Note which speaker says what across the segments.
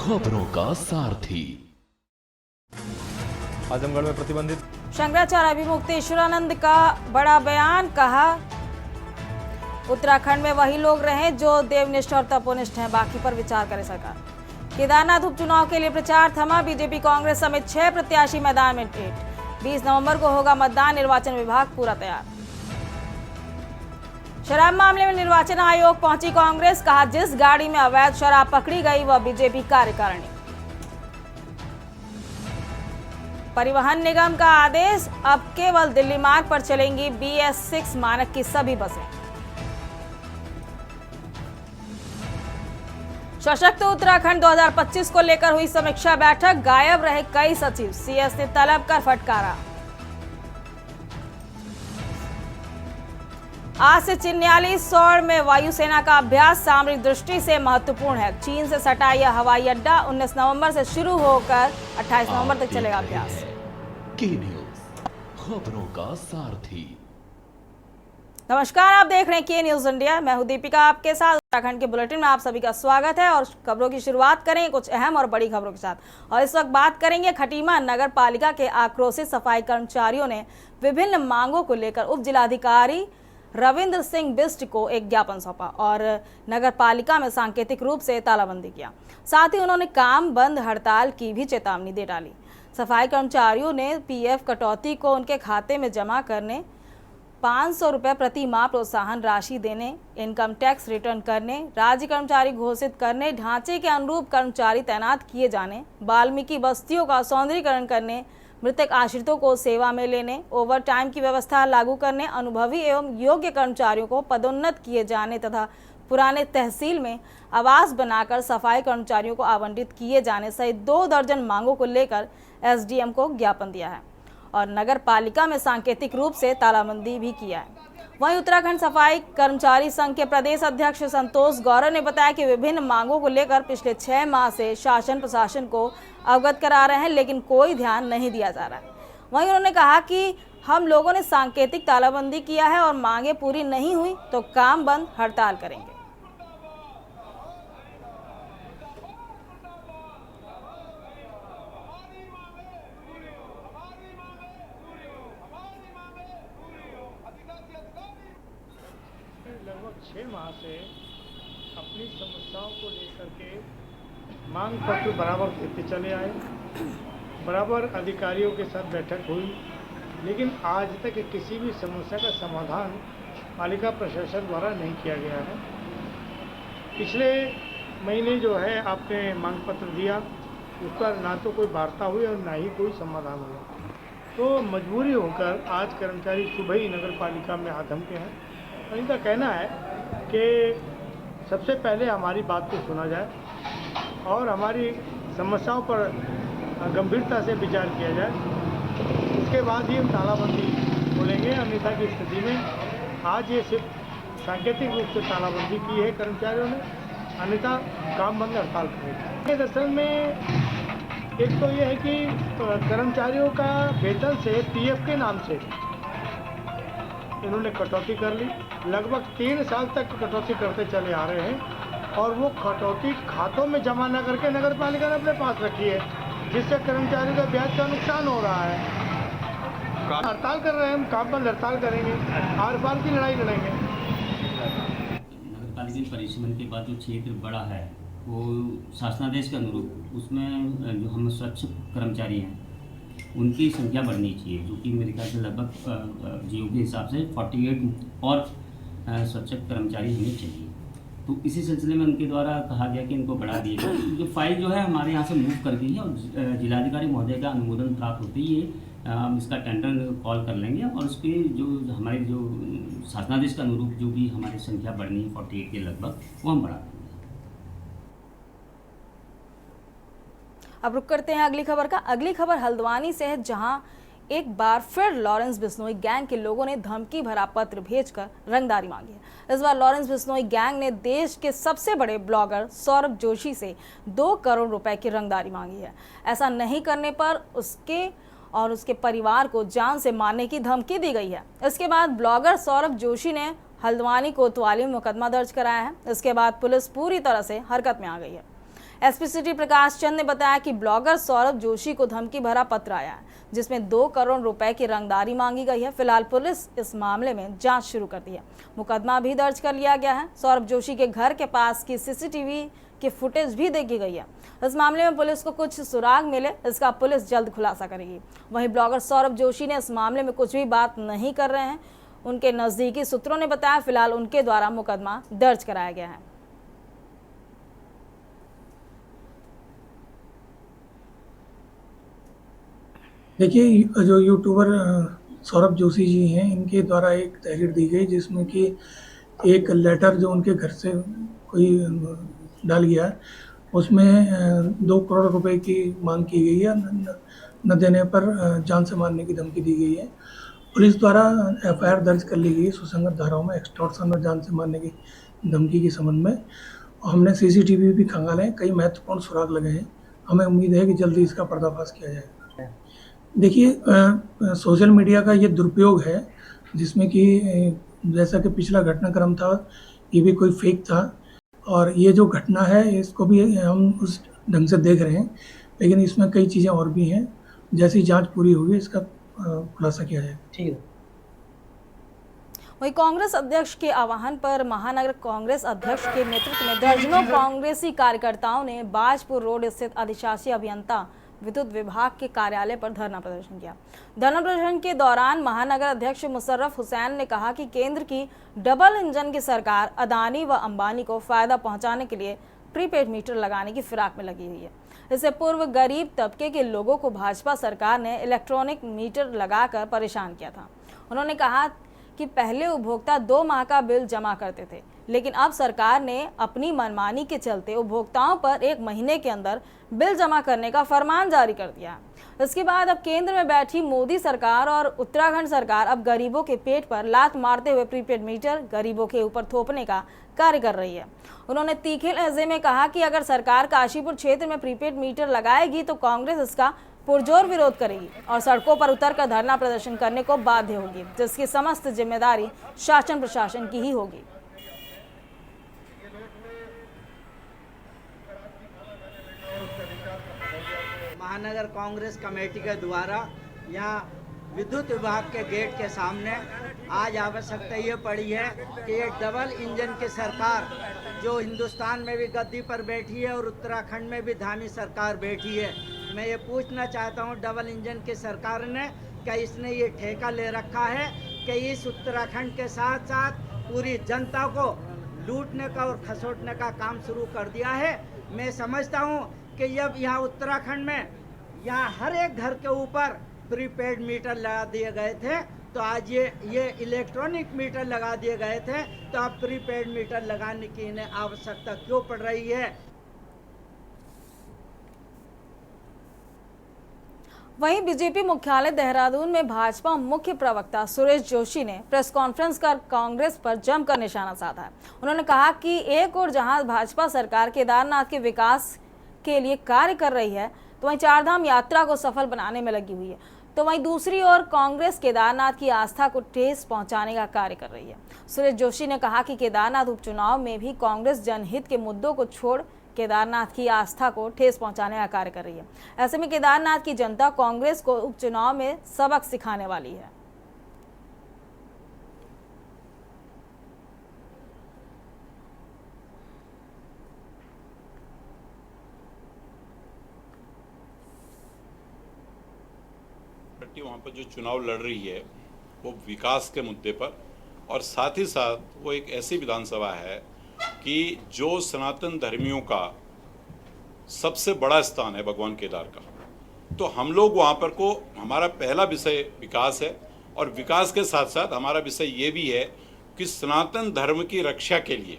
Speaker 1: खबरों का सारथी।
Speaker 2: आजमगढ़ में प्रतिबंधित
Speaker 3: शंकराचार्य अभिमुक्तेश्वरानंद का बड़ा बयान, कहा उत्तराखंड में वही लोग रहें जो देवनिष्ठ और तपोनिष्ठ हैं, बाकी पर विचार करे सरकार। केदारनाथ उपचुनाव के लिए प्रचार थमा, बीजेपी कांग्रेस समेत 6 प्रत्याशी मैदान में टेट। 20 नवंबर को होगा मतदान, निर्वाचन विभाग पूरा तैयार। शराब मामले में निर्वाचन आयोग पहुंची कांग्रेस, कहा जिस गाड़ी में अवैध शराब पकड़ी गई वह बीजेपी कार्यकारिणी। परिवहन निगम का आदेश, अब केवल दिल्ली मार्ग पर चलेंगी BS6 मानक की सभी बसें। सशक्त उत्तराखंड 2025 को लेकर हुई समीक्षा बैठक, गायब रहे कई सचिव, CS ने तलब कर फटकारा। आज से चिन्याली सौर में वायुसेना का अभ्यास सामरिक दृष्टि से महत्वपूर्ण है। चीन से सटा यह हवाई अड्डा 19 नवंबर से शुरू होकर 28 नवंबर तक चलेगा अभ्यास।
Speaker 1: की न्यूज, खबरों का सारथी।
Speaker 3: नमस्कार, आप देख रहे हैं के न्यूज इंडिया। मैं हूं दीपिका, आपके साथ उत्तराखंड के बुलेटिन में आप सभी का स्वागत है। और खबरों की शुरुआत करेंगे कुछ अहम और बड़ी खबरों के साथ। और इस वक्त बात करेंगे खटीमा नगर पालिका के आक्रोशित सफाई कर्मचारियों ने विभिन्न मांगों को लेकर उप जिलाधिकारी रविंद्र सिंह बिष्ट को एक ज्ञापन सौंपा और नगर पालिका में सांकेतिक रूप से तालाबंदी किया। साथ ही उन्होंने काम बंद हड़ताल की भी चेतावनी दे डाली। सफाई कर्मचारियों ने PF कटौती को उनके खाते में जमा करने, 500 रुपये प्रति माह प्रोत्साहन राशि देने, इनकम टैक्स रिटर्न करने, राज्य कर्मचारी घोषित करने, ढांचे के अनुरूप कर्मचारी तैनात किए जाने, वाल्मीकि बस्तियों का सौंदर्यीकरण करने, मृतक आश्रितों को सेवा में लेने, ओवर टाइम की व्यवस्था लागू करने, अनुभवी एवं योग्य कर्मचारियों को पदोन्नत किए जाने तथा पुराने तहसील में आवास बनाकर सफाई कर्मचारियों को आवंटित किए जाने सहित 2 दर्जन मांगों को लेकर SDM को ज्ञापन दिया है और नगर पालिका में सांकेतिक रूप से तालाबंदी भी किया है। वहीं उत्तराखंड सफाई कर्मचारी संघ के प्रदेश अध्यक्ष संतोष गौरव ने बताया कि विभिन्न मांगों को लेकर पिछले 6 माह से शासन प्रशासन को अवगत करा रहे हैं, लेकिन कोई ध्यान नहीं दिया जा रहा है। वहीं उन्होंने कहा कि हम लोगों ने सांकेतिक तालाबंदी किया है और मांगे पूरी नहीं हुई तो काम बंद हड़ताल करेंगे।
Speaker 4: लगभग 6 माह से अपनी समस्याओं को लेकर के मांग पत्र बराबर देते चले आए, बराबर अधिकारियों के साथ बैठक हुई, लेकिन आज तक किसी भी समस्या का समाधान पालिका प्रशासन द्वारा नहीं किया गया है। पिछले महीने जो है आपने मांग पत्र दिया, उसका ना तो कोई वार्ता हुई और ना ही कोई समाधान हुआ। तो मजबूरी होकर आज कर्मचारी सुबह ही नगर पालिका में आधम के हैं और इनका कहना है कि सबसे पहले हमारी बात को सुना जाए और हमारी समस्याओं पर गंभीरता से विचार किया जाए, उसके बाद ही हम तालाबंदी खोलेंगे। अन्यथा की स्थिति में आज ये सिर्फ सांकेतिक रूप से तालाबंदी की है कर्मचारियों ने, अन्यथा काम बंद हड़ताल करेंगे। दरअसल में एक तो ये है कि कर्मचारियों का वेतन से PF के नाम से इन्होंने कटौती कर ली। लगभग 3 साल तक कटौती करते चले आ रहे हैं और वो कटौती खातों में जमा न करके नगर पालिका ने अपने पास रखी है, जिससे कर्मचारियों का ब्याज का नुकसान हो रहा है। हड़ताल कर रहे हैं, हम काम बंद हड़ताल करेंगे, आर पार की लड़ाई लड़ेंगे।
Speaker 5: नगर पालिका परिसीमन के बाद जो क्षेत्र बड़ा है वो शासनादेश के अनुरूप उसमें जो हम स्वच्छ कर्मचारी हैं उनकी संख्या बढ़नी चाहिए, जो कि मेरे ख्याल से लगभग जियो के हिसाब से 48 और स्वच्छ कर्मचारी होने चाहिए। तो इसी सिलसिले में उनके द्वारा कहा गया कि इनको बढ़ा दिया जाए। जो फाइल जो है हमारे यहाँ से मूव कर गई है और जिलाधिकारी महोदय का अनुमोदन प्राप्त होते ही हम इसका टेंडर कॉल कर लेंगे और उसके जो हमारे जो शासनादेश के अनुरूप जो भी हमारी संख्या बढ़नी है 48 के लगभग, वो हम बढ़ा देंगे।
Speaker 3: अब रुक करते हैं अगली खबर का। अगली खबर हल्द्वानी से है, जहां एक बार फिर लॉरेंस बिश्नोई गैंग के लोगों ने धमकी भरा पत्र भेजकर रंगदारी मांगी है। इस बार लॉरेंस बिश्नोई गैंग ने देश के सबसे बड़े ब्लॉगर सौरभ जोशी से 2 करोड़ रुपए की रंगदारी मांगी है। ऐसा नहीं करने पर उसके और उसके परिवार को जान से मारने की धमकी दी गई है। इसके बाद ब्लॉगर सौरभ जोशी ने हल्द्वानी कोतवाली में मुकदमा दर्ज कराया है। इसके बाद पुलिस पूरी तरह से हरकत में आ गई है। एसपी सिटी प्रकाश चंद ने बताया कि ब्लॉगर सौरभ जोशी को धमकी भरा पत्र आया है, जिसमें 2 करोड़ रुपए की रंगदारी मांगी गई है। फिलहाल पुलिस इस मामले में जांच शुरू कर दी है। मुकदमा भी दर्ज कर लिया गया है। सौरभ जोशी के घर के पास की सीसीटीवी की फुटेज भी देखी गई है। इस मामले में पुलिस को कुछ सुराग मिले, इसका पुलिस जल्द खुलासा करेगी। वहीं ब्लॉगर सौरभ जोशी ने इस मामले में कुछ भी बात नहीं कर रहे हैं। उनके नजदीकी सूत्रों ने बताया फिलहाल उनके द्वारा मुकदमा दर्ज कराया गया है।
Speaker 2: देखिए, जो यूट्यूबर सौरभ जोशी जी हैं, इनके द्वारा एक तहरीर दी गई जिसमें कि एक लेटर जो उनके घर से कोई डाल गया, उसमें 2 करोड़ रुपए की मांग की गई है। न देने पर जान से मारने की धमकी दी गई है। पुलिस द्वारा एफआईआर दर्ज कर ली गई है सुसंगत धाराओं में एक्सटॉर्शन और जान से मारने की धमकी के संबंध में। हमने सीसीटीवी भी खंगाले हैं, कई महत्वपूर्ण सुराग लगे हैं। हमें उम्मीद है कि जल्दी इसका पर्दाफाश किया जाएगा। देखिए, सोशल मीडिया का ये दुरुपयोग है, जिसमें कि जैसा कि पिछला घटनाक्रम था, ये भी कोई फेक था, और ये जो घटना है इसको भी हम उस ढंग से देख रहे हैं, लेकिन इसमें कई चीज़ें और भी हैं। जैसी जांच पूरी होगी इसका खुलासा किया जाएगा। ठीक है।
Speaker 3: वहीं कांग्रेस अध्यक्ष के आह्वान पर महानगर कांग्रेस अध्यक्ष के नेतृत्व में दर्जनों कांग्रेसी कार्यकर्ताओं ने बाजपुर रोड स्थित अधिशासी अभियंता विद्युत विभाग के कार्यालय पर धरना प्रदर्शन किया। धरना प्रदर्शन के दौरान महानगर अध्यक्ष मुशर्रफ हुसैन ने कहा कि केंद्र की डबल इंजन की सरकार अदानी व अंबानी को फायदा पहुंचाने के लिए प्रीपेड मीटर लगाने की फिराक में लगी हुई है। इससे पूर्व गरीब तबके के लोगों को भाजपा सरकार ने इलेक्ट्रॉनिक मीटर लगाकर परेशान किया था। उन्होंने कहा कि पहले उपभोक्ता 2 माह का बिल जमा करते थे, लेकिन अब सरकार ने अपनी मनमानी के चलते उपभोक्ताओं पर 1 महीने के अंदर बिल जमा करने का फरमान जारी कर दिया। इसके बाद अब केंद्र में बैठी मोदी सरकार और उत्तराखंड सरकार अब गरीबों के पेट पर लात मारते हुए प्रीपेड मीटर गरीबों के ऊपर थोपने का कार्य कर रही है। उन्होंने तीखे लहजे में कहा कि अगर सरकार काशीपुर क्षेत्र में प्रीपेड मीटर लगाएगी तो कांग्रेस इसका पुरजोर विरोध करेगी और सड़कों पर उतरकर धरना प्रदर्शन करने को बाध्य होगी, जिसकी समस्त जिम्मेदारी शासन प्रशासन की ही होगी।
Speaker 6: महानगर कांग्रेस कमेटी के द्वारा यहाँ विद्युत विभाग के गेट के सामने आज आवश्यकता ये पड़ी है कि ये डबल इंजन की सरकार जो हिंदुस्तान में भी गद्दी पर बैठी है और उत्तराखंड में भी धामी सरकार बैठी है, मैं ये पूछना चाहता हूँ डबल इंजन की सरकार ने क्या इसने ये ठेका ले रखा है कि इस उत्तराखंड के साथ साथ पूरी जनता को लूटने का और खसोटने का काम शुरू कर दिया है। मैं समझता हूँ कि जब यहाँ उत्तराखंड में यहाँ हर एक घर के ऊपर प्रीपेड मीटर लगा दिए गए थे, तो आज ये इलेक्ट्रॉनिक मीटर लगा दिए गए थे, तो अब प्रीपेड मीटर लगाने की इन्हें आवश्यकता क्यों पड़ रही है।
Speaker 3: वहीं बीजेपी मुख्यालय देहरादून में भाजपा मुख्य प्रवक्ता सुरेश जोशी ने प्रेस कॉन्फ्रेंस कर कांग्रेस पर जमकर निशाना साधा है। उन्होंने कहा कि एक और जहां भाजपा सरकार केदारनाथ के विकास के लिए कार्य कर रही है, तो वहीं चारधाम यात्रा को सफल बनाने में लगी हुई है, तो वहीं दूसरी ओर कांग्रेस केदारनाथ की आस्था को ठेस पहुंचाने का कार्य कर रही है। सुरेश जोशी ने कहा कि केदारनाथ उपचुनाव में भी कांग्रेस जनहित के मुद्दों को छोड़ केदारनाथ की आस्था को ठेस पहुंचाने का कार्य कर रही है। ऐसे में केदारनाथ की जनता कांग्रेस को उपचुनाव में सबक सिखाने वाली है।
Speaker 7: वहाँ पर जो चुनाव लड़ रही है वो विकास के मुद्दे पर, और साथ ही साथ वो एक ऐसी विधानसभा है कि जो सनातन धर्मियों का सबसे बड़ा स्थान है भगवान केदार का। तो हम लोग वहाँ पर को हमारा पहला विषय विकास है, और विकास के साथ साथ हमारा विषय ये भी है कि सनातन धर्म की रक्षा के लिए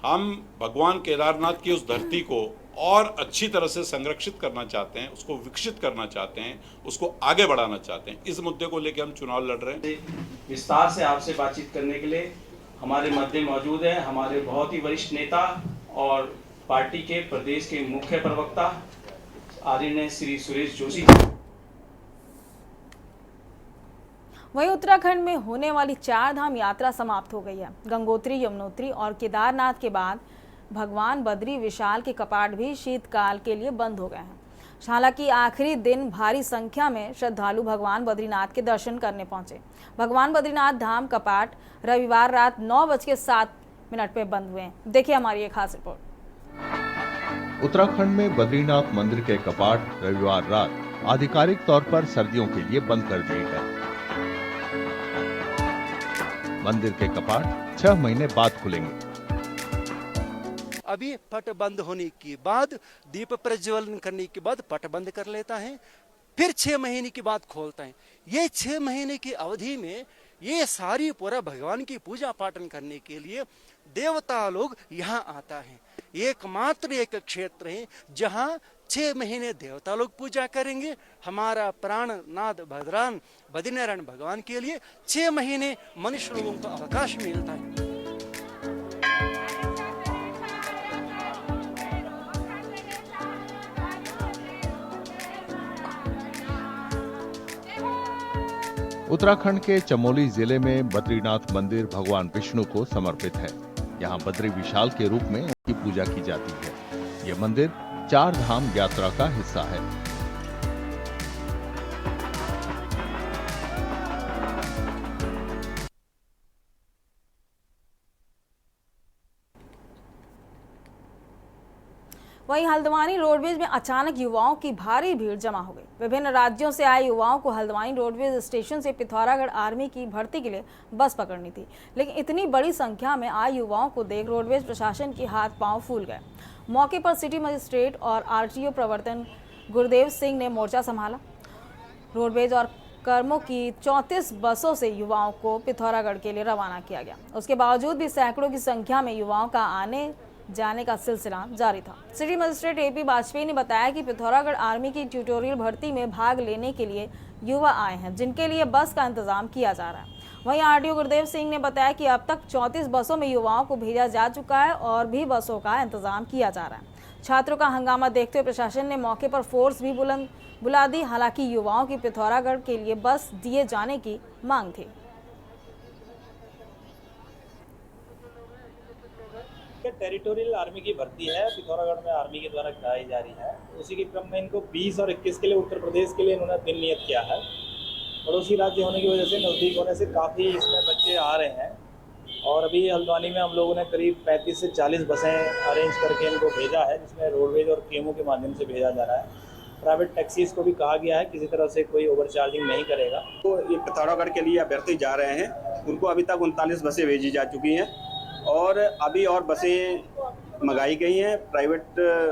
Speaker 7: हम भगवान केदारनाथ की उस धरती को और अच्छी तरह से संरक्षित करना चाहते हैं, उसको विकसित करना चाहते हैं, उसको आगे बढ़ाना चाहते हैं। इस मुद्दे को लेकर हम चुनाव लड़ रहे हैं।
Speaker 8: विस्तार से आपसे बातचीत करने के लिए हमारे मध्य मौजूद है हमारे बहुत ही वरिष्ठ नेता और पार्टी के प्रदेश के मुख्य प्रवक्ता आदरणीय श्री सुरेश जोशी।
Speaker 3: वहीं उत्तराखंड में होने वाली चारधाम यात्रा समाप्त हो गई है। गंगोत्री, यमुनोत्री और केदारनाथ के बाद भगवान बद्री विशाल के कपाट भी शीतकाल के लिए बंद हो गए हैं। हालांकि आखिरी दिन भारी संख्या में श्रद्धालु भगवान बद्रीनाथ के दर्शन करने पहुंचे। भगवान बद्रीनाथ धाम कपाट रविवार रात 9:07 पे बंद हुए हैं। देखिए हमारी एक खास रिपोर्ट।
Speaker 9: उत्तराखंड में बद्रीनाथ मंदिर के कपाट रविवार रात आधिकारिक तौर पर सर्दियों के लिए बंद कर दिए गए। मंदिर के कपाट 6 महीने बाद खुलेंगे।
Speaker 10: अभी पट बंद होने के बाद दीप प्रज्वलन करने के बाद पट बंद कर लेता है, फिर 6 महीने के बाद खोलता है। ये 6 महीने की अवधि में ये सारी पूरा भगवान की पूजा पाठन करने के लिए देवता लोग यहाँ आता है। एकमात्र एक क्षेत्र है जहाँ 6 महीने देवता लोग पूजा करेंगे। हमारा प्राणनाथ भगवान बद्रीनारायण भगवान के लिए 6 महीने मनुष्य लोगों को अवकाश मिलता है।
Speaker 9: उत्तराखंड के चमोली जिले में बद्रीनाथ मंदिर भगवान विष्णु को समर्पित है। यहाँ बद्री विशाल के रूप में उनकी पूजा की जाती है। यह मंदिर 4 धाम यात्रा का हिस्सा है।
Speaker 3: वहीं हल्द्वानी रोडवेज में अचानक युवाओं की भारी भीड़ जमा हो गई। विभिन्न राज्यों से आए युवाओं को हल्द्वानी रोडवेज स्टेशन से पिथौरागढ़ आर्मी की भर्ती के लिए बस पकड़नी थी, लेकिन इतनी बड़ी संख्या में आए युवाओं को देख रोडवेज प्रशासन के हाथ पांव फूल गए। मौके पर सिटी मजिस्ट्रेट और आरटीओ प्रवर्तन गुरदेव सिंह ने मोर्चा संभाला। रोडवेज और कर्मों की 34 बसों से युवाओं को पिथौरागढ़ के लिए रवाना किया गया। उसके बावजूद भी सैकड़ों की संख्या में युवाओं का आने जाने का सिलसिला जारी था। सिटी मजिस्ट्रेट एपी वाजपेयी ने बताया कि पिथौरागढ़ आर्मी की ट्यूटोरियल भर्ती में भाग लेने के लिए युवा आए हैं, जिनके लिए बस का इंतजाम किया जा रहा है। वहीं आरटीओ गुरदेव सिंह ने बताया कि अब तक 34 बसों में युवाओं को भेजा जा चुका है और भी बसों का इंतजाम किया जा रहा है। छात्रों का हंगामा देखते हुए प्रशासन ने मौके पर फोर्स भी बुला दी। हालांकि युवाओं की पिथौरागढ़ के लिए बस दिए जाने की मांग थी।
Speaker 11: टेरिटोरियल आर्मी की भर्ती है, पिथौरागढ़ में आर्मी के द्वारा कराई जा रही है। उसी के क्रम में इनको 20 और 21 के लिए उत्तर प्रदेश के लिए इन्होंने दिन नियत किया है। पड़ोसी राज्य होने की वजह से, नज़दीक होने से काफ़ी इसमें बच्चे आ रहे हैं। और अभी हल्द्वानी में हम लोगों ने करीब 35 से 40 बसें अरेंज करके इनको भेजा है, जिसमें रोडवेज और केमो के माध्यम से भेजा जा रहा है। प्राइवेट टैक्सीज को भी कहा गया है किसी तरह से कोई ओवर चार्जिंग नहीं करेगा।
Speaker 12: तो ये पिथौरागढ़ के लिए अभ्यर्थी जा रहे हैं, उनको अभी तक 39 बसें भेजी जा चुकी हैं और अभी और बसें मंगाई गई हैं। प्राइवेट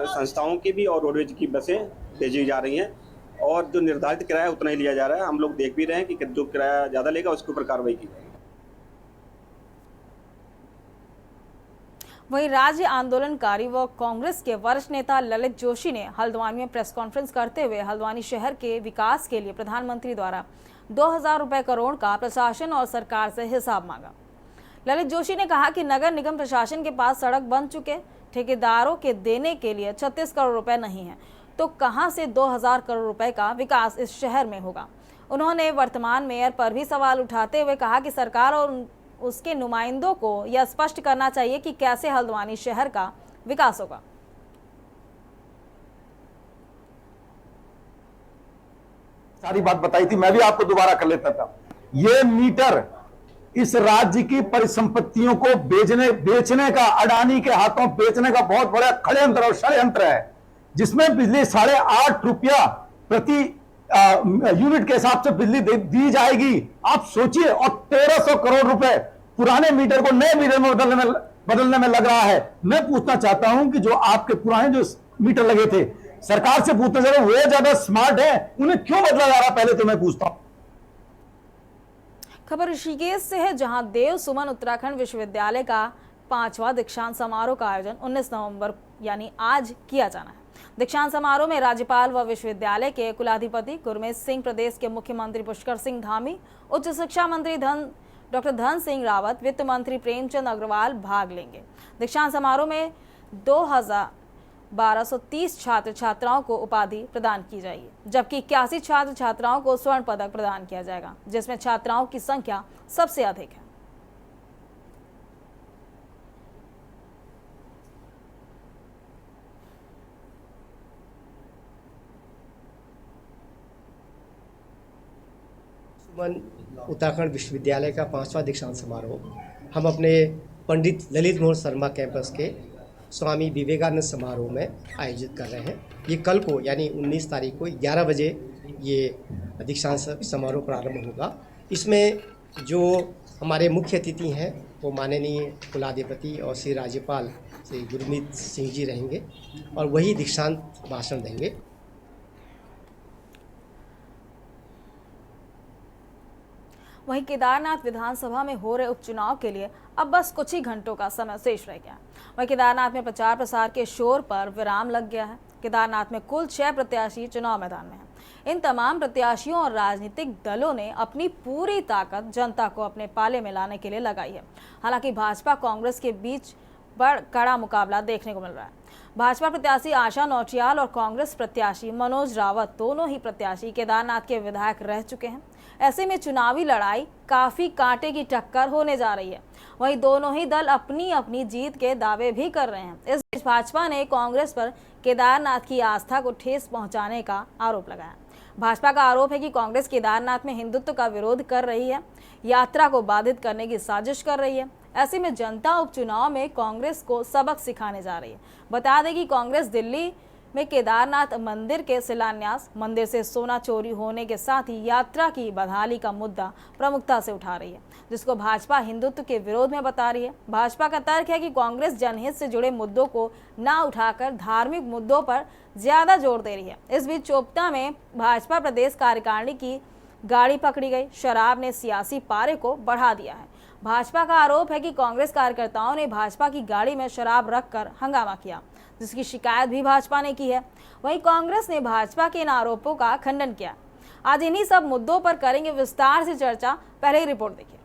Speaker 12: संस्थाओं की भी और रोडवेज की बसें भेजी जा रही हैं और जो निर्धारित किराया उतना ही लिया जा रहा है। हम लोग देख भी रहे हैं कि जो किराया ज़्यादा लेगा उसके ऊपर कार्रवाई की जाएगी।
Speaker 3: वहीं राज्य आंदोलनकारी व कांग्रेस के वरिष्ठ नेता ललित जोशी ने हल्द्वानी में प्रेस कॉन्फ्रेंस करते हुए हल्द्वानी शहर के विकास के लिए प्रधानमंत्री द्वारा 2000 रुपए करोड़ का प्रशासन और सरकार से हिसाब मांगा। ललित जोशी ने कहा कि नगर निगम प्रशासन के पास सड़क बन चुके, ठेकेदारों के देने के लिए 36 करोड़ रुपए नहीं है, तो कहां से 2000 करोड़ रुपए का विकास इस शहर में होगा। उन्होंने वर्तमान मेयर पर भी सवाल उठाते हुए कहा कि सरकार और उसके नुमाइंदों को यह स्पष्ट करना चाहिए कि कैसे हल्द्वानी शहर का विकास होगा।
Speaker 13: सारी बात बताई थी, मैं भी आपको दोबारा कर लेता था। ये मीटर इस राज्य की परिसंपत्तियों को बेचने का, अडानी के हाथों बेचने का बहुत बड़ा षड्यंत्र और षड्यंत्र है, जिसमें बिजली 8.5 रुपया प्रति यूनिट के हिसाब से बिजली दी जाएगी। आप सोचिए, और 1300 करोड़ रुपए पुराने मीटर को नए मीटर में बदलने में लग रहा है। मैं पूछना चाहता हूं कि जो आपके पुराने जो मीटर लगे थे, सरकार से पूछना चाहिए वो ज्यादा स्मार्ट है, उन्हें क्यों बदला जा रहा, पहले तो मैं पूछता हूं।
Speaker 3: खबर ऋषिकेश से है, जहां देव सुमन उत्तराखंड विश्वविद्यालय का 5वां दीक्षांत समारोह का आयोजन 19 नवंबर यानी आज किया जाना है। दीक्षांत समारोह में राज्यपाल व विश्वविद्यालय के कुलाधिपति गुरमीत सिंह, प्रदेश के मुख्यमंत्री पुष्कर सिंह धामी, उच्च शिक्षा मंत्री डॉक्टर धन सिंह रावत, वित्त मंत्री प्रेमचंद अग्रवाल भाग लेंगे। दीक्षांत समारोह में 1230 छात्र छात्राओं को उपाधि प्रदान की जाएगी, जबकि 81 छात्र छात्राओं को स्वर्ण पदक प्रदान किया जाएगा, जिसमें छात्राओं की संख्या सबसे अधिक है।
Speaker 14: उत्तराखंड विश्वविद्यालय का 5वां दीक्षांत समारोह हम अपने पंडित ललित मोहन शर्मा कैंपस के स्वामी विवेकानंद समारोह में आयोजित कर रहे हैं। ये कल को यानी 19 तारीख को 11 बजे ये दीक्षांत समारोह प्रारंभ होगा। इसमें जो हमारे मुख्य अतिथि हैं वो माननीय कुलाधिपति और श्री राज्यपाल श्री गुरमीत सिंह जी रहेंगे और वही दीक्षांत भाषण देंगे।
Speaker 3: वहीं केदारनाथ विधानसभा में हो रहे उपचुनाव के लिए अब बस कुछ ही घंटों का समय शेष रह गया है। वहीं केदारनाथ में प्रचार प्रसार के शोर पर विराम लग गया है। केदारनाथ में कुल 6 प्रत्याशी चुनाव मैदान में हैं। इन तमाम प्रत्याशियों और राजनीतिक दलों ने अपनी पूरी ताकत जनता को अपने पाले में लाने के लिए लगाई है। हालांकि भाजपा कांग्रेस के बीच बड़ा कड़ा मुकाबला देखने को मिल रहा है। भाजपा प्रत्याशी आशा नौटियाल और कांग्रेस प्रत्याशी मनोज रावत दोनों ही प्रत्याशी केदारनाथ के विधायक रह चुके हैं। ऐसे में चुनावी लड़ाई काफी कांटे की टक्कर होने जा रही है। वहीं दोनों ही दल अपनी अपनी जीत के दावे भी कर रहे हैं। इस बीच भाजपा ने कांग्रेस पर केदारनाथ की आस्था को ठेस पहुंचाने का आरोप लगाया। भाजपा का आरोप है कि कांग्रेस केदारनाथ में हिंदुत्व का विरोध कर रही है, यात्रा को बाधित करने की साजिश कर रही है। ऐसे में जनता उपचुनाव में कांग्रेस को सबक सिखाने जा रही है। बता दें कि कांग्रेस दिल्ली में केदारनाथ मंदिर के शिलान्यास, मंदिर से सोना चोरी होने के साथ ही यात्रा की बहाली का मुद्दा प्रमुखता से उठा रही है, जिसको भाजपा हिंदुत्व के विरोध में बता रही है। भाजपा का तर्क है कि कांग्रेस जनहित से जुड़े मुद्दों को ना उठाकर धार्मिक मुद्दों पर ज्यादा जोर दे रही है। इस बीच चोपता में भाजपा प्रदेश कार्यकारिणी की गाड़ी पकड़ी गई। शराब ने सियासी पारे को बढ़ा दिया है। भाजपा का आरोप है कि कांग्रेस कार्यकर्ताओं ने भाजपा की गाड़ी में शराब रखकर हंगामा किया, जिसकी शिकायत भी भाजपा ने की है। वहीं कांग्रेस ने भाजपा के इन आरोपों का खंडन किया। आज इन्हीं सब मुद्दों पर करेंगे विस्तार से चर्चा। पहले ही रिपोर्ट देखिए।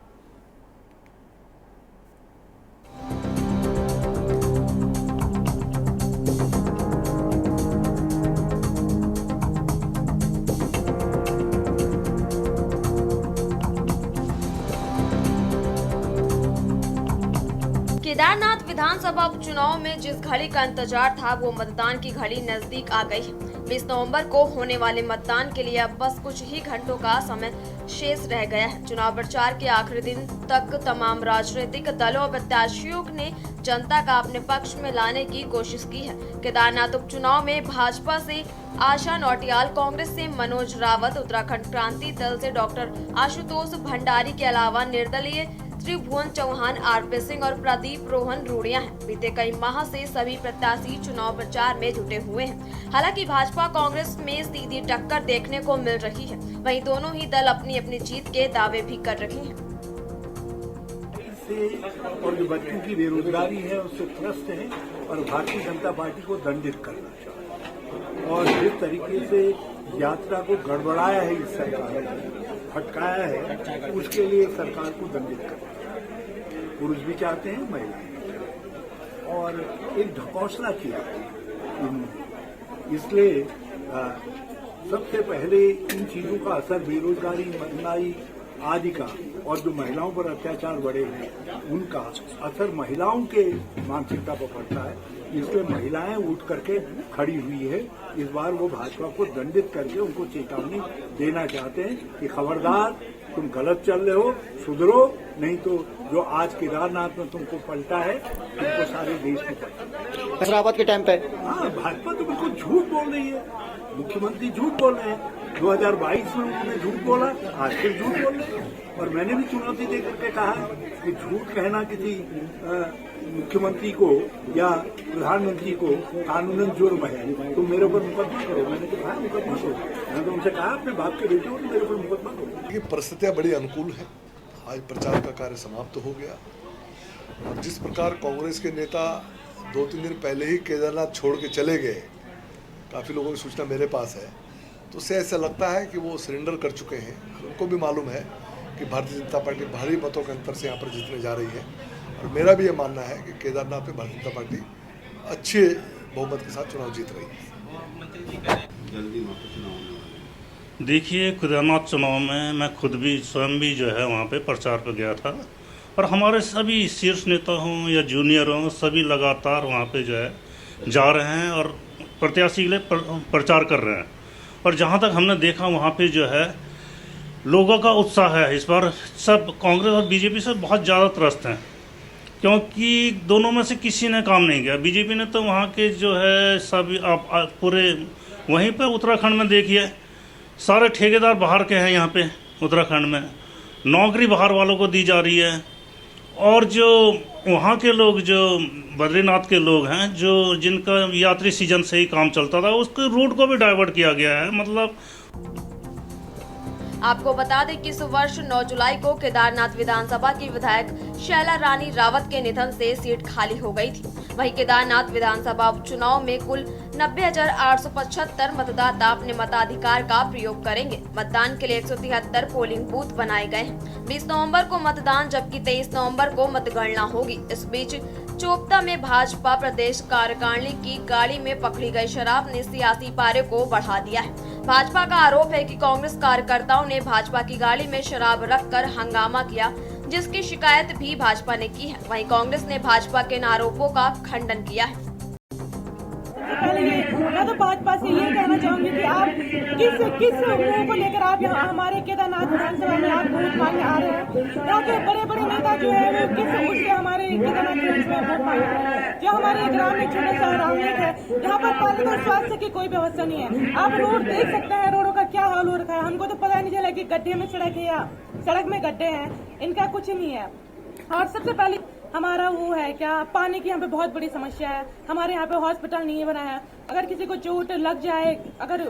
Speaker 15: केदारनाथ विधानसभा उपचुनाव में जिस घड़ी का इंतजार था वो मतदान की घड़ी नजदीक आ गई है। 20 नवंबर को होने वाले मतदान के लिए अब बस कुछ ही घंटों का समय शेष रह गया है। चुनाव प्रचार के आखिरी दिन तक तमाम राजनीतिक दलों और प्रत्याशियों ने जनता का अपने पक्ष में लाने की कोशिश की है। केदारनाथ उपचुनाव में भाजपा से आशा नौटियाल, कांग्रेस से मनोज रावत, उत्तराखंड क्रांति दल से डॉक्टर आशुतोष भंडारी के अलावा निर्दलीय त्रिभुवन चौहान, आरपी सिंह और प्रदीप रोहन रूढ़िया हैं। बीते कई माह से सभी प्रत्याशी चुनाव प्रचार में जुटे हुए हैं। हालांकि भाजपा कांग्रेस में सीधी टक्कर देखने को मिल रही है। वहीं दोनों ही दल अपनी अपनी जीत के दावे भी कर रहे हैं।
Speaker 16: और जो बच्चों की बेरोजगारी है उससे त्रस्त है और भारतीय जनता पार्टी को दंडित करना चाहते और जिस तरीके से यात्रा को गड़बड़ाया है इस सरकार ने, फटकाया है, उसके लिए सरकार को दंडित करना पुरुष भी चाहते हैं, महिलाएं, और एक ढकोसला किया इसलिए सबसे पहले इन चीजों का असर बेरोजगारी, महंगाई आदि का और जो महिलाओं पर अत्याचार बढ़े हैं उनका असर महिलाओं के मानसिकता पर पड़ता है। इसलिए महिलाएं उठ करके खड़ी हुई है। इस बार वो भाजपा को दंडित करके उनको चेतावनी देना चाहते हैं कि खबरदार, तुम गलत चल रहे हो, सुधरो, नहीं तो जो आज केदारनाथ में तुमको पलटा है तुमको सारे देश में पलटा।
Speaker 14: हैदराबाद के टाइम पे
Speaker 16: हाँ, भाजपा तो बिल्कुल झूठ बोल रही है। मुख्यमंत्री झूठ बोल रहे हैं। 2022 में उन्होंने झूठ बोला, आज फिर झूठ बोल रहे हैं। और मैंने भी चुनौती दे करके कहा कि झूठ कहना किसी मुख्यमंत्री को या प्रधानमंत्री को कानूनन जुर्म है, तुम मेरे ऊपर मुकदमा करो। मैंने तो कहा मुकदमा करो। मैंने तो उनसे कहा अपने बाप के बेटे हो तो मेरे ऊपर मुकदमा करो।
Speaker 17: परिस्थितियां बड़ी अनुकूल है। आज प्रचार का कार्य समाप्त हो गया और जिस प्रकार कांग्रेस के नेता 2-3 दिन पहले ही केदारनाथ छोड़ के चले गए, काफ़ी लोगों की सूचना मेरे पास है, तो उससे ऐसा लगता है कि वो सरेंडर कर चुके हैं। उनको भी मालूम है कि भारतीय जनता पार्टी भारी मतों के अंतर से यहाँ पर जीतने जा रही है और मेरा भी ये मानना है कि केदारनाथ में भारतीय जनता पार्टी अच्छे बहुमत के साथ चुनाव जीत रही है।
Speaker 18: देखिए, केदारनाथ चुनाव में मैं खुद भी स्वयं भी जो है वहाँ पे प्रचार पर गया था और हमारे सभी शीर्ष नेता हों या जूनियर हों, सभी लगातार वहाँ पे जो है जा रहे हैं और प्रत्याशी के लिए प्रचार कर रहे हैं। और जहाँ तक हमने देखा वहाँ पे जो है लोगों का उत्साह है इस बार। सब कांग्रेस और बीजेपी से बहुत ज़्यादा त्रस्त हैं, क्योंकि दोनों में से किसी ने काम नहीं किया। बीजेपी ने तो वहाँ के जो है सब आप पूरे वहीं पे उत्तराखंड में देखिए, सारे ठेकेदार बाहर के हैं। यहाँ पे उत्तराखंड में नौकरी बाहर वालों को दी जा रही है, और जो वहाँ के लोग जो बद्रीनाथ के लोग हैं, जो जिनका यात्री सीजन से ही काम चलता था, उसके रूट को भी डाइवर्ट किया गया है। मतलब
Speaker 15: आपको बता दें कि इस वर्ष 9 जुलाई को केदारनाथ विधानसभा की विधायक शैला रानी रावत के निधन से सीट खाली हो गई थी। वहीं केदारनाथ विधानसभा उपचुनाव में कुल 90,875 मतदाता अपने मताधिकार का प्रयोग करेंगे। मतदान के लिए 173 पोलिंग बूथ बनाए गए हैं। 20 नवंबर को मतदान जबकि 23 नवंबर को मतगणना होगी। इस बीच चोपता में भाजपा प्रदेश कार्यकारिणी की गाड़ी में पकड़ी गई शराब ने सियासी पारे को बढ़ा दिया है। भाजपा का आरोप है कि कांग्रेस कार्यकर्ताओं ने भाजपा की गाड़ी में शराब रखकर हंगामा किया, जिसकी शिकायत भी भाजपा ने की है। वहीं कांग्रेस ने भाजपा के इन आरोपों का खंडन किया है।
Speaker 19: मैं तो भाजपा से ये कहना चाहूंगी कि आप किस मुंह को लेकर आप यहाँ हमारे केदारनाथ विधानसभा में आप वोट मांगने आ रहे हैं। यहाँ के बड़े बड़े नेता जो है वो किस उससे हमारे केदारनाथ विधानसभा में वोट मांग रहे हैं। जो हमारे ग्राम में छोटा सा रामलेख है, यहाँ पर पानी और स्वास्थ्य की कोई व्यवस्था नहीं है। आप रोड देख सकते हैं, रोडों का क्या हाल हो रखा है। हमको तो पता नहीं चला कि गड्ढे में सड़क है या सड़क में गड्ढे हैं, इनका कुछ नहीं है। और सबसे पहले हमारा वो है क्या, पानी की यहाँ पे बहुत बड़ी समस्या है। हमारे यहाँ पे हॉस्पिटल नहीं बना है। अगर किसी को चोट लग जाए, अगर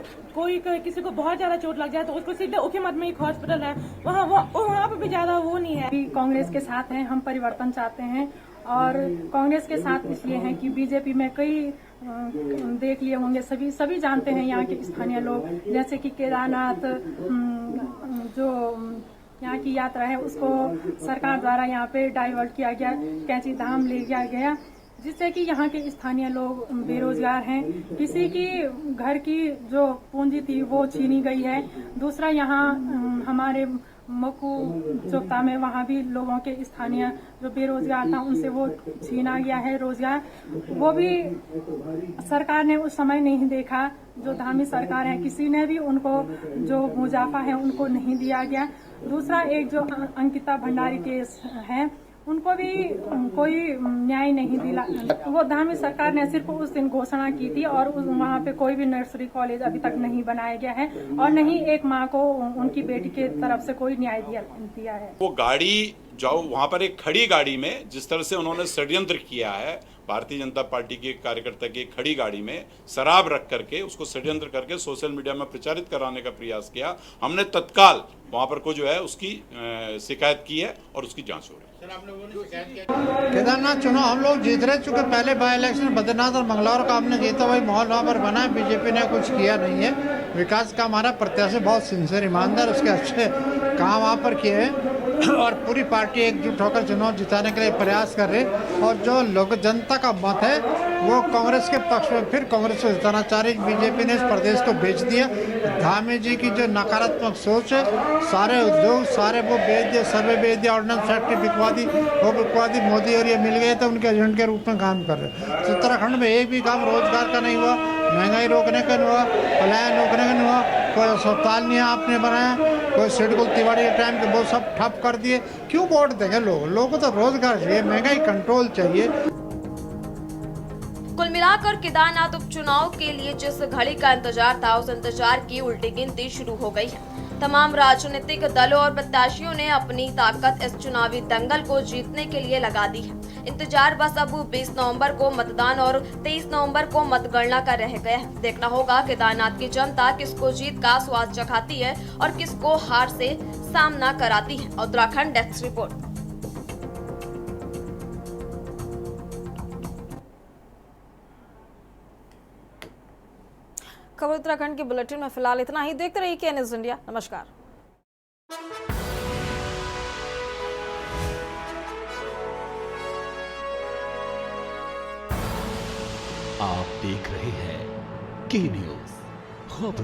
Speaker 19: किसी को बहुत ज्यादा चोट लग जाए तो उसको सीधे उखीमठ में एक हॉस्पिटल है, वहाँ पे भी ज्यादा वो नहीं है।
Speaker 20: कांग्रेस के साथ हैं, हम परिवर्तन चाहते हैं। और कांग्रेस के साथ इसलिए हैं कि बीजेपी में कई देख लिए होंगे, सभी जानते हैं यहाँ के स्थानीय लोग, जैसे कि केदारनाथ जो यहाँ की यात्रा है उसको सरकार द्वारा यहाँ पे डाइवर्ट किया गया, कैंची धाम ले जाया गया, जिससे कि यहाँ के स्थानीय लोग बेरोजगार हैं। किसी की घर की जो पूंजी थी वो छीनी गई है। दूसरा यहाँ हमारे मकू चोपता में वहाँ भी लोगों के स्थानीय जो बेरोजगार था उनसे वो छीना गया है रोजगार। वो भी सरकार ने उस समय नहीं देखा, जो धामी सरकार है किसी ने भी उनको जो मुनाफा है उनको नहीं दिया गया। दूसरा एक जो अंकिता भंडारी केस है उनको भी कोई न्याय नहीं दिला। वो धामी सरकार ने सिर्फ उस दिन घोषणा की थी और वहाँ पे कोई भी नर्सरी कॉलेज अभी तक नहीं बनाया गया है और नहीं एक माँ को उनकी बेटी के तरफ से कोई न्याय दिया है।
Speaker 7: वो गाड़ी जो वहाँ पर एक खड़ी गाड़ी में जिस तरह से उन्होंने षड्यंत्र किया है, भारतीय जनता पार्टी के कार्यकर्ता की खड़ी गाड़ी में शराब रख करके उसको षड्यंत्र करके सोशल मीडिया में प्रचारित कराने का प्रयास किया। हमने तत्काल वहाँ पर को जो है उसकी शिकायत की है और उसकी जांच हो रही है।
Speaker 21: केदारनाथ चुनाव हम लोग जीत रहे, चूंकि पहले बाई इलेक्शन बद्रीनाथ और मंगलौर का हमने जीता, वही माहौल वहाँ पर बना है। बीजेपी ने कुछ किया नहीं है। विकास का हमारा प्रत्याशी बहुत सिंसियर ईमानदार, उसके अच्छे काम वहाँ पर किए हैं और पूरी पार्टी एकजुट होकर चुनाव जिताने के लिए प्रयास कर रही है। और जो लोग जनता का मत है वो कांग्रेस के पक्ष में, फिर कांग्रेस को जिताना चाह रही। बीजेपी ने इस प्रदेश को बेच दिया। धामी जी की जो नकारात्मक सोच है, सारे उद्योग सारे वो बेच दिए, सर्वे बेच दिया, ऑर्डिनेंस फैक्ट्री बिकवा दी, वो बिकवा दी। मोदी और ये मिल गए तो उनके एजेंट के रूप में काम कर रहे। तो उत्तराखंड में एक भी काम रोजगार का नहीं हुआ, महंगाई रोकने का नहीं हुआ, पलायन रोकने का नहीं हुआ, कोई अस्पताल नहीं आपने बनाया, कोई शेड्यूल तिवारी के टाइम के वो सब ठप कर दिए। क्यों वोट देंगे लोग? लोगों को तो रोजगार चाहिए, महंगाई कंट्रोल चाहिए।
Speaker 15: कुल मिलाकर केदारनाथ उपचुनाव के लिए जिस घड़ी का इंतजार था उस इंतजार की उल्टी गिनती शुरू हो गई है। तमाम राजनीतिक दलों और प्रत्याशियों ने अपनी ताकत इस चुनावी दंगल को जीतने के लिए लगा दी है। इंतजार बस अब 20 नवंबर को मतदान और 23 नवंबर को मतगणना का रह गया है। देखना होगा केदारनाथ की जनता किसको जीत का स्वाद चखाती है और किसको हार से सामना कराती है। Uttarakhand desk report.
Speaker 3: खबर उत्तराखंड के बुलेटिन में फिलहाल इतना ही। देखते रहिए के न्यूज़ इंडिया। नमस्कार।
Speaker 1: आप देख रहे हैं के न्यूज़।